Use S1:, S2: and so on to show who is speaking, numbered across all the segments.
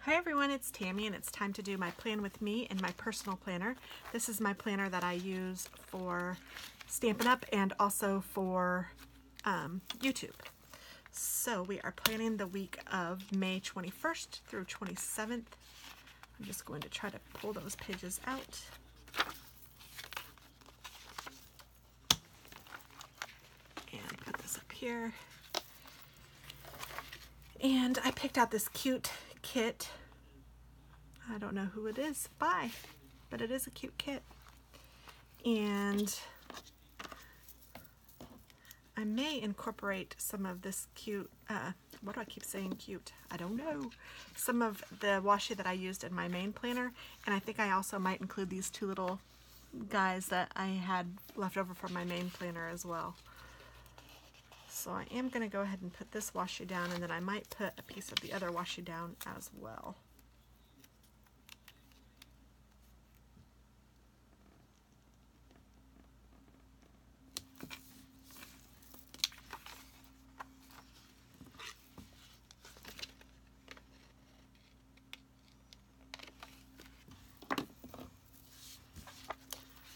S1: Hi everyone, it's Tammy and it's time to do my plan with me in my personal planner. This is my planner that I use for Stampin' Up! And also for YouTube. So we are planning the week of May 21st through 27th. I'm just going to try to pull those pages out. And put this up here. And I picked out this cute kit. I don't know who it is by, but it is a cute kit. And I may incorporate some of this cute, what do I keep saying cute? I don't know. Some of the washi that I used in my main planner. And I think I also might include these two little guys that I had left over from my main planner as well. So I am going to go ahead and put this washi down, and then I might put a piece of the other washi down as well.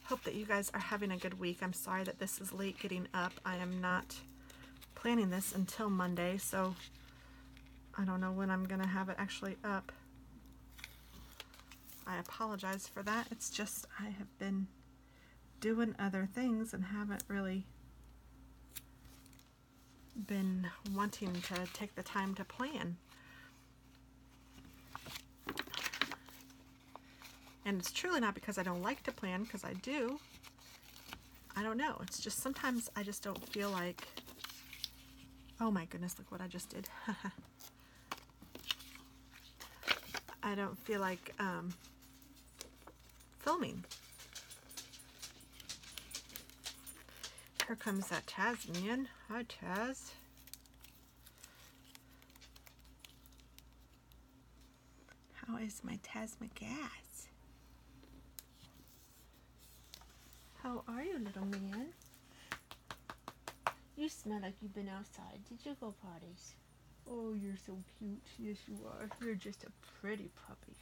S1: Hope that you guys are having a good week. I'm sorry that this is late getting up. I am not planning this until Monday, so I don't know when I'm going to have it actually up. I apologize for that. It's just I have been doing other things and haven't really been wanting to take the time to plan. And it's truly not because I don't like to plan, because I do. I don't know. It's just sometimes I just don't feel like, oh my goodness, look what I just did. I don't feel like filming. Here comes that Tasman. Hi, Taz. How is my Tasmagaz? How are you, little man? You smell like you've been outside. Did you go potties? Oh, you're so cute. Yes, you are. You're just a pretty puppy.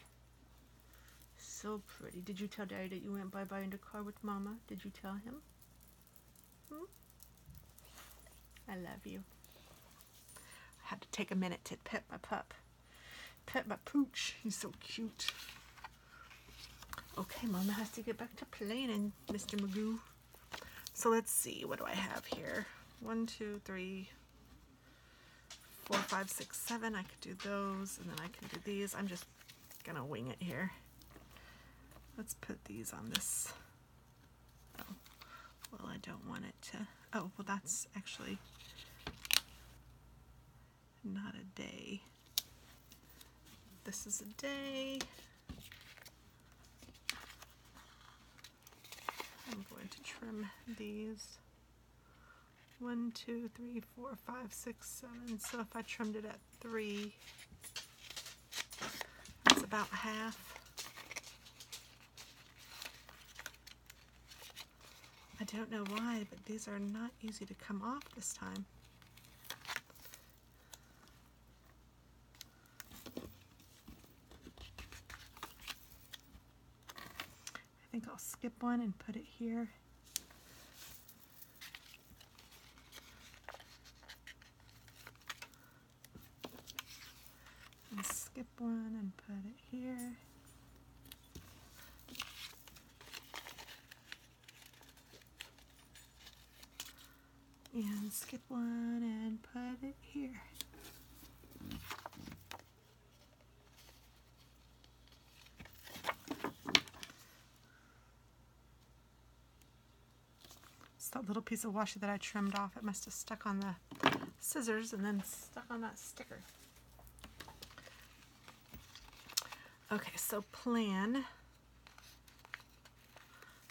S1: So pretty. Did you tell Daddy that you went bye-bye in the car with Mama? Did you tell him? I love you. I had to take a minute to pet my pup. Pet my pooch. He's so cute. Okay, Mama has to get back to playing, Mr. Magoo. So let's see, what do I have here? 1, 2, 3, 4, 5, 6, 7. I could do those, and then I can do these. I'm just gonna wing it here. Let's put these on this. Oh, well, I don't want it to. Oh, well, that's actually not a day. This is a day. I'm going to trim these 1, 2, 3, 4, 5, 6, 7. So if I trimmed it at 3, that's about half. I don't know why, but these are not easy to come off this time. I think I'll skip one and put it here. And skip one and put it here. And skip one and put it here. That little piece of washi that I trimmed off, it must have stuck on the scissors and then stuck on that sticker. Okay, so plan.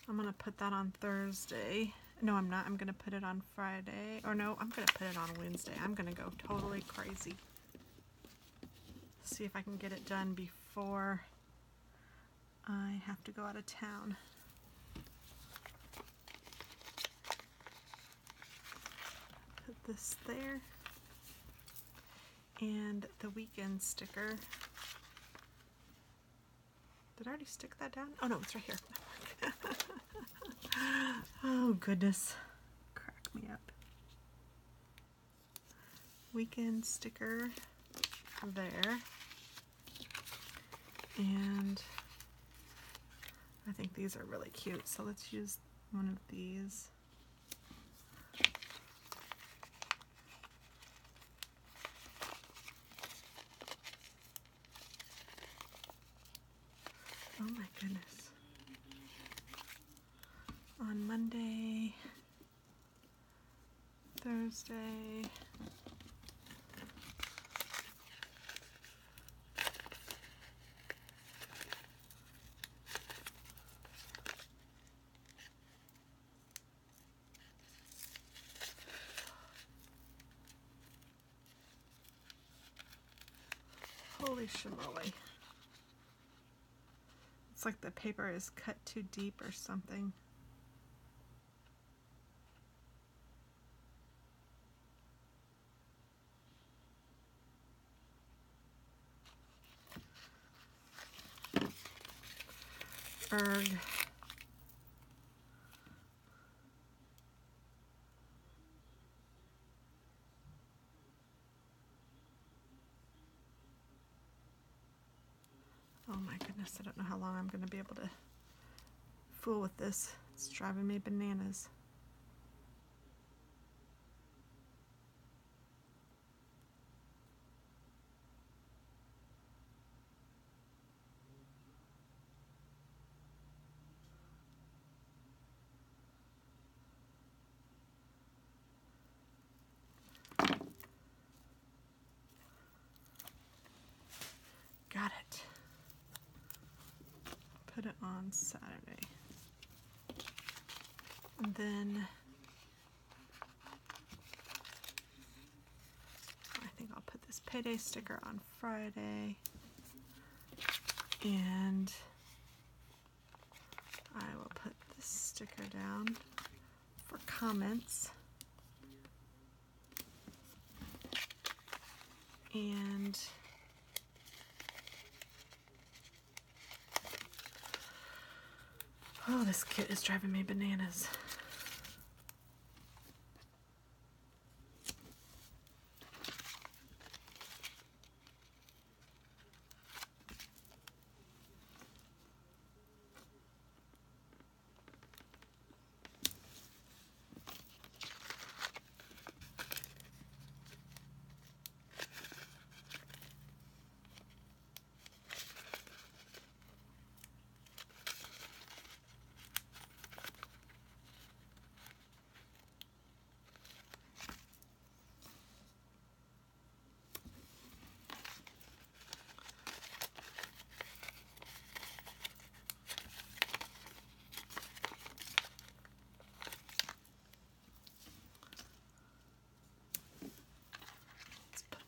S1: I'm going to put that on Thursday. No, I'm not. I'm going to put it on Friday. Or no, I'm going to put it on Wednesday. I'm going to go totally crazy. See if I can get it done before I have to go out of town. Put this there. And the weekend sticker Did I already stick that down? Oh no, it's right here. Oh goodness. Crack me up. Weekend sticker there. And I think these are really cute, so let's use one of these. Oh my goodness. On Monday, Thursday, holy shimoly. It's like the paper is cut too deep or something. Erg. Oh my goodness, I don't know how long I'm going to be able to fool with this. It's driving me bananas. Got it. Put it on Saturday. And then I think I'll put this payday sticker on Friday. And I will put this sticker down for comments. And oh, this kit is driving me bananas.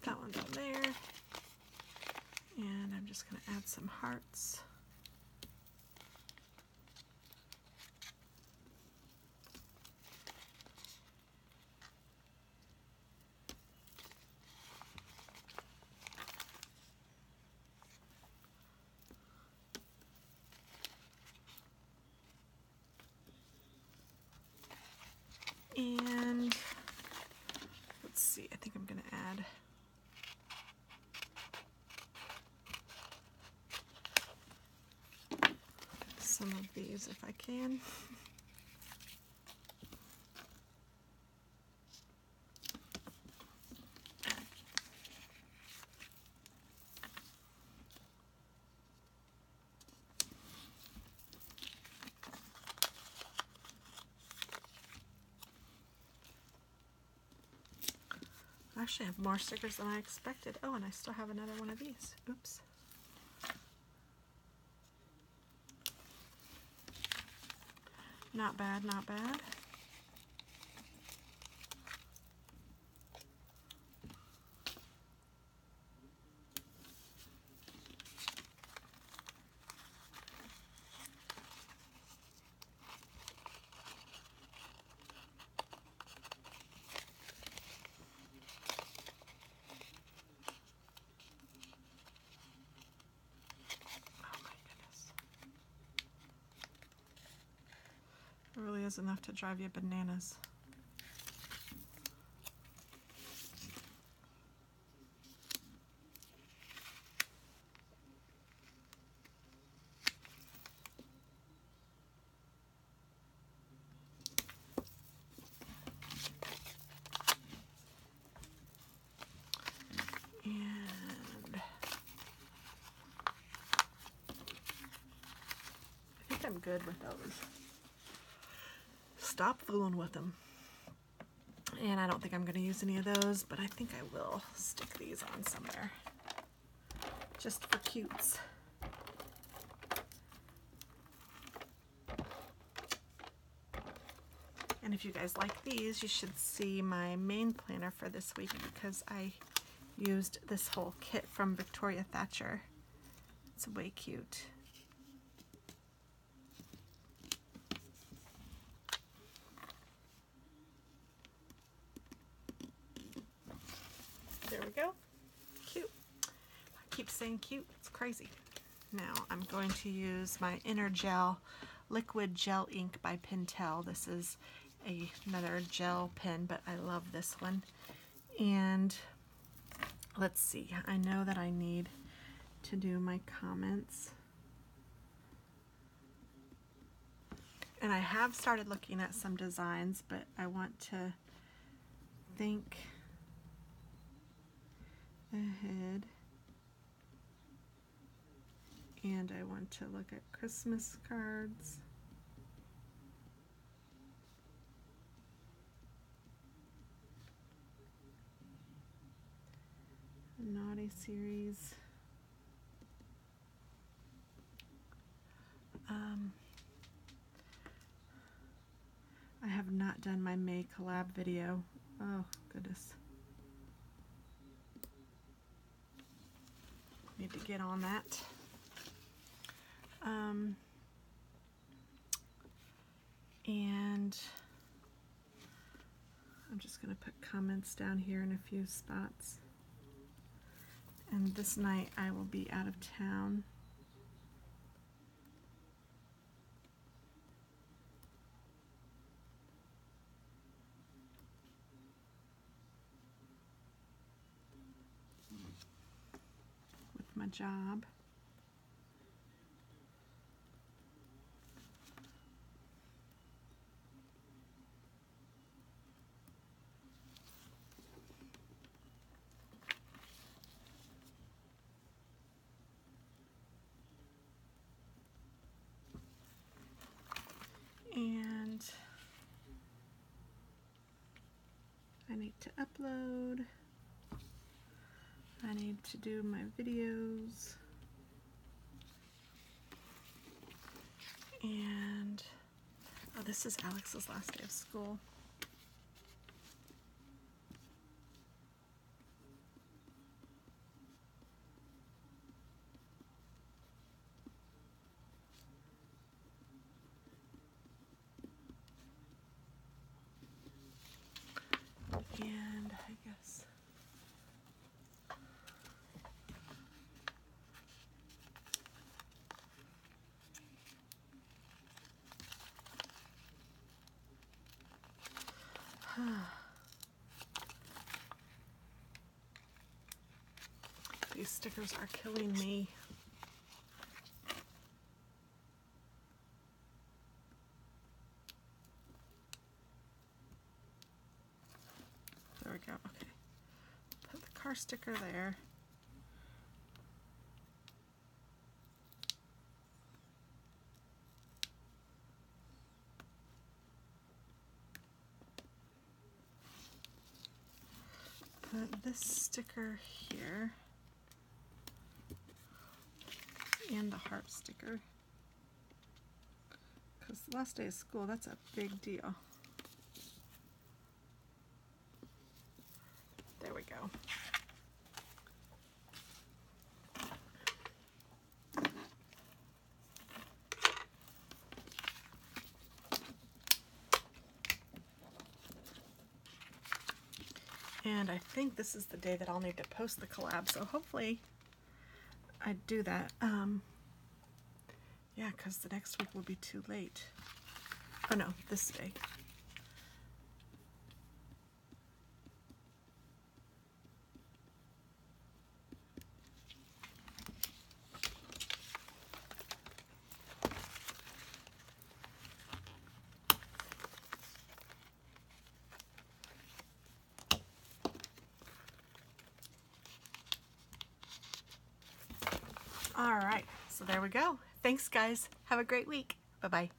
S1: That one down there, and I'm just going to add some hearts. And let's see, I think I'm going to add some of these if I can. I actually have more stickers than I expected. Oh, and I still have another one of these. Oops. Not bad, not bad. Oh my goodness. is enough to drive you bananas. I'm good with those. Stop fooling with them. And I don't think I'm going to use any of those, but I think I will stick these on somewhere. Just for cutes. And if you guys like these, you should see my main planner for this week because I used this whole kit from Victoria Thatcher. It's way cute. There we go. Cute. I keep saying cute. It's crazy. Now I'm going to use my Inner Gel Liquid Gel Ink by Pentel. This is another gel pen, but I love this one. And let's see. I know that I need to do my comments. And I have started looking at some designs, but I want to think ahead, and I want to look at Christmas cards, Naughty series, I have not done my May collab video. Oh goodness. Need to get on that. And I'm just going to put comments down here in a few spots. And this night I will be out of town. With my job. And I need to upload. I need to do my videos. And oh, this is Alex's last day of school. And I guess these stickers are killing me. There we go. Okay. Put the car sticker there. Put this sticker here. And the heart sticker. Because the last day of school, that's a big deal. There we go. And I think this is the day that I'll need to post the collab, so hopefully I do that. Yeah, because the next week will be too late. Oh no, this day. All right, so there we go. Thanks, guys. Have a great week. Bye-bye.